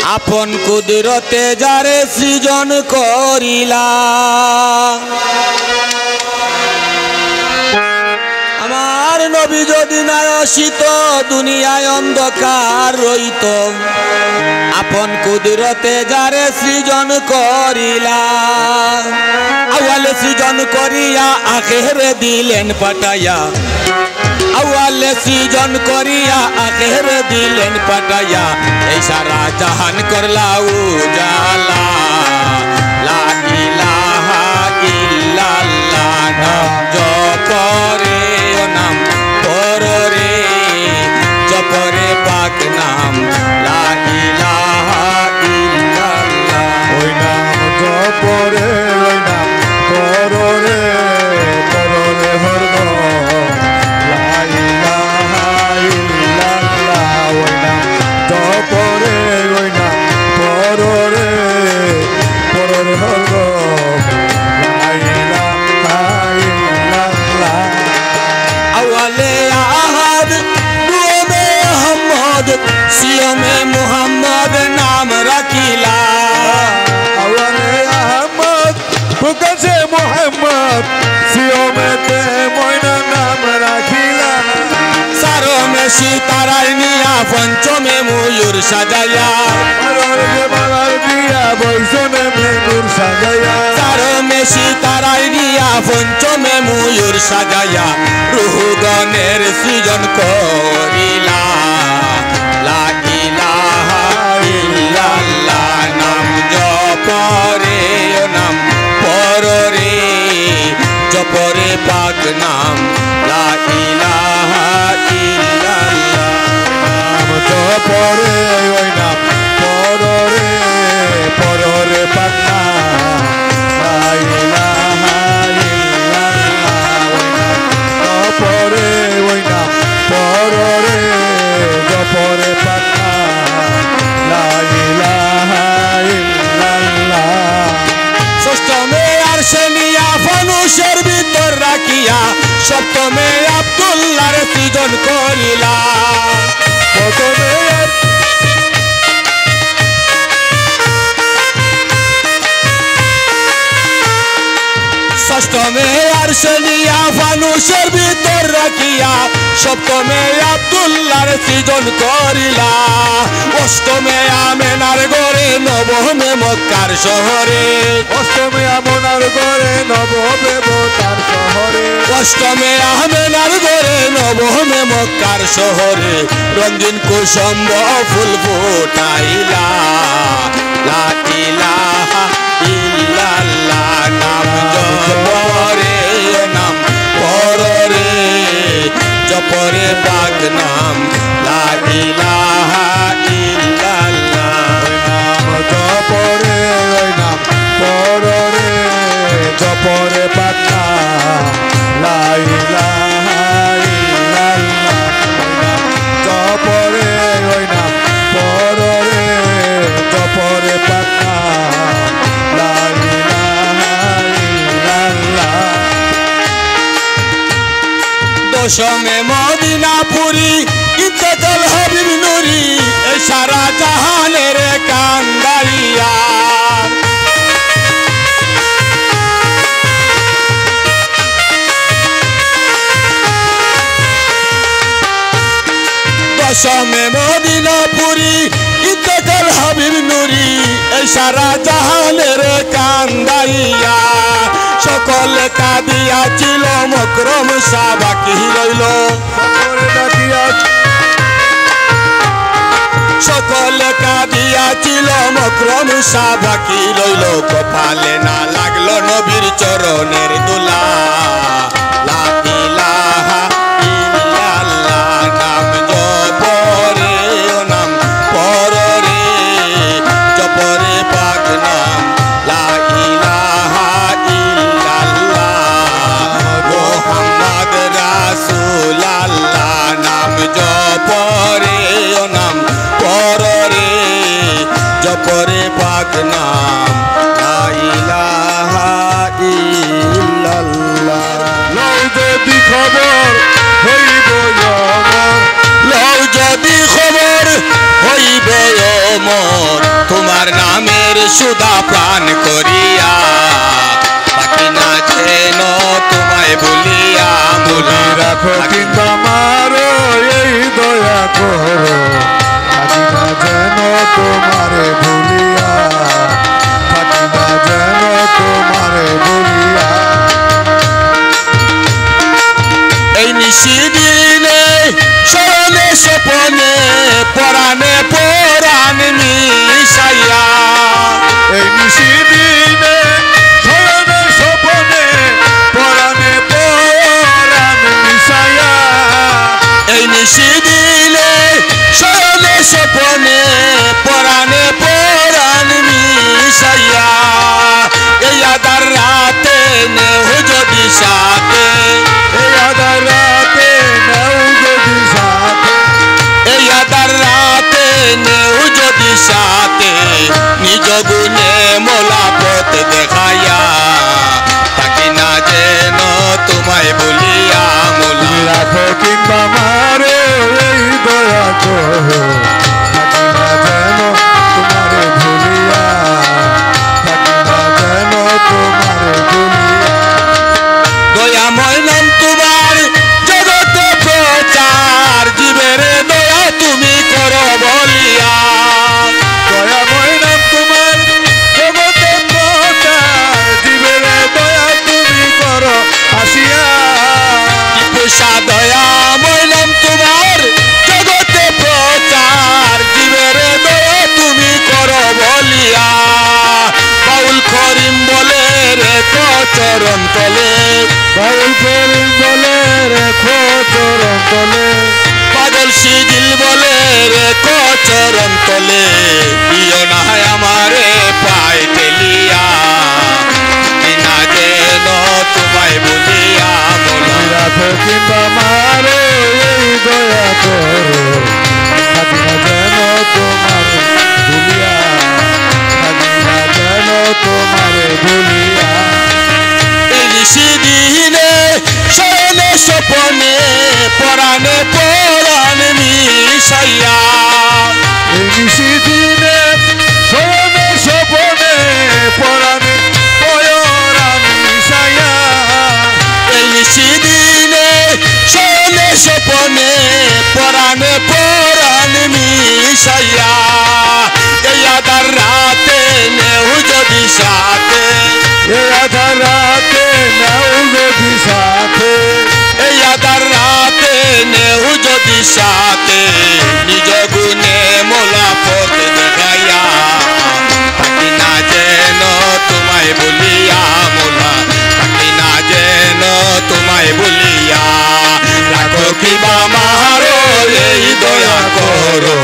আপন কুদরতে যারে সৃজন করিলা আমার নবী যদি না আসিত দুনিয়ায় অন্ধকার রইত আপন কুদরতে যারে সৃজন করিলা আওয়ালে সৃজন করিয়া আখেরে দিলেন পাঠাইয়া আওয়ালে সৃজন করিয়া আখেরে দিলেন পাঠাইয়া এই সারা জাহান করলা উজালা লা ইলাহা ইল্লাল্লাহ নাম জপরে ও নাম পররে জপরে পাক নাম লা ইলাহা ইল্লাল্লাহ ওই নাম জপরে ওই নাম পররে পররে হরদম লা ইলাহা ইল্লাল্লাহ ওই নাম জপরে ওই নাম পররে পররে হরদম লা ইলাহা ইল্লাল্লাহ আওয়ালে আহাদ দুমে আহমদ সিয়মে মুহাম্মদ নাম রাখিলা আওয়ালে আহমদ প্রকাশে মুহাম্মদ সিয়মেতে ময়না নাম রাখিলা সারমে সীতারাই নিয়া পঞ্চমে ময়ূর সাজাইয়া বাবার দিয়া বৈষণে মেনুর সাজাইয়া সারমে সীতারাই নিয়া পঞ্চমে ময়ূর সাজাইয়া রুহগণের সৃজন করিলা লা ইলাহা ইল্লাল্লাহ নাম জপরে ও নাম পররে জপরে পাক নাম লা ইলাহা ইল্লাল্লাহ নাম জপরে ওই নাম পররে পররে পান্না লা ইলাহা ইল্লাল্লাহ জপরে ওই নাম পররে জপরে পান্না লা ইলাহা ইল্লাল্লাহ ষষ্ঠমে আর সেনিয়া ফানুষের ভিতর রাখিয়া সপ্তমে আব্দুল্লাহর সৃজন করিলা প্রথমে ষষ্ঠমে আর সেনিয়া ফানুষের ভিতর রাখিয়া সপ্তমে আব্দুল্লাহর সৃজন করিলা অষ্টমে আমেনার গড়ে নবমে মক্কার শহরে অষ্টমে আমনার ঘরে নবমে তার শহরে অষ্টমে আমেনার গড়ে নবমে মক্কার শহরে রঙিন কুসুম্ব ফুল ফুটাইলা লা ইলাহা ইল্লাল্লাহ নাম জপরে ও নাম পররে জপরে পাক নাম লা ইলাহা ইল্লাল্লাহ নাম জপরে ওই নাম পররে জপরে পান্না লা ইলাহা ইল্লাল্লাহ নাম জপরে ওই নাম পররে জপরে পান্না লা ইলাহা ইল্লাল্লাহ দশমে মদিনাপুরি ইন্তেকাল হাবিব নুরি এই সারা জাহানের কান্দারিয়া দশমে মদিনাপুরি ইন্তেকাল হাবিব নুরি এই সারা জাহানের কান্দারিয়া সকলে কাঁদিয়া ছিল মকরম শাহ বাকি রইল সকলে ডাকিয়া সকলে কাঁদিয়া ছিল মকরম শাহ বাকি রইল কপালে না লাগলো নবীর চরণের দোলা লা ইলাহা ইল্লাল্লাহ নাম জপরে ও নাম পররে জপরে পাক নাম লা ইলাহা ইল্লাল্লাহ মুহাম্মদ রাসূলুল্লাহ নাম জপরে ও নাম পররে জপরে পাক নাম লা ইলাহা ইল্লাল্লাহ লও যদি খবর হইব আমার লও যদি খবর সুধা প্রাণ করিয়া থাকি না যেন তোমায় ভুলিয়া মোলা রাখো কিন্তু আমারও এই দয়া করো থাকি না যেন তোমারে ভুলিয়া থাকি না যেন তোমারে ভুলিয়া এই নিশিদিনে স্মরণে স্বপনে পরাণে পরাণ মিশাইয়া এই নিশিদিনে স্মরণে স্বপনে পরাণে পরাণ মিশাইয়া এই নিশিদিনে স্মরণে স্বপনে পরাণে পরাণ মিশাইয়া এই আদার রাতে নেহ যদি সাথে এই আধার রাতে নাও যদি সাথে এই আদার রাতে নেহ যদি সাথে নিজ গুণে মোলা পথ দেখাইয়া থাকি না যেন তোমায় বলিয়া মোলা রাখো কিংবা মারো এই দয়া করো থাকি না যেন তোমারে ভুলিয়া থাকি না যেন তোমারে ভুলিয়া দয়াময় নাম তোমার জগতে প্রচার জীবের দয়া তুমি করো বলিয়া দয়াময় নাম তোমার জগতে প্রচার জীবের দয়া তুমি করো আসিয়া টিপুষা দয়াময় নাম তোমার জগতে প্রচার জীবের দয়া তুমি করো বলিয়া বাউল করিম বলে রেখো চরণ তলে বাউল করিম বলে রেখো চরণ তলে পাগল সিজিল বলে রেখো চরণ তলে দিও না আমারে পাই ঠেলিয়া না যেন তোমায় বলিয়া মোলা রাখো কিংবা মারো এই দয়া করো থাকি না যেন তোমারে ভুলিয়া থাকি না যেন তোমারে ভুলিয়া দিনে শয়নে স্বপনে পরাণে পরাণ মিশাইয়া এই নিশিদিনে শয়নে স্বপনে পরাণে পয়রাণ মিশাইয়া এই দিনে শয়নে স্বপনে পরাণে পরাণ মিশাইয়া এই আদার রাতে নেহ যদি সাথে এই আধার রাতে নাও যদি সাথে এই আদার রাতে নেহ যদি সাথে নিজ গুণে মোলা পথ দেখাইয়া থাকি না যেন তোমায় বলিয়া মোলা থাকি না যেন তোমায় বলিয়া রাখো কিবা মারো এই দয়া করো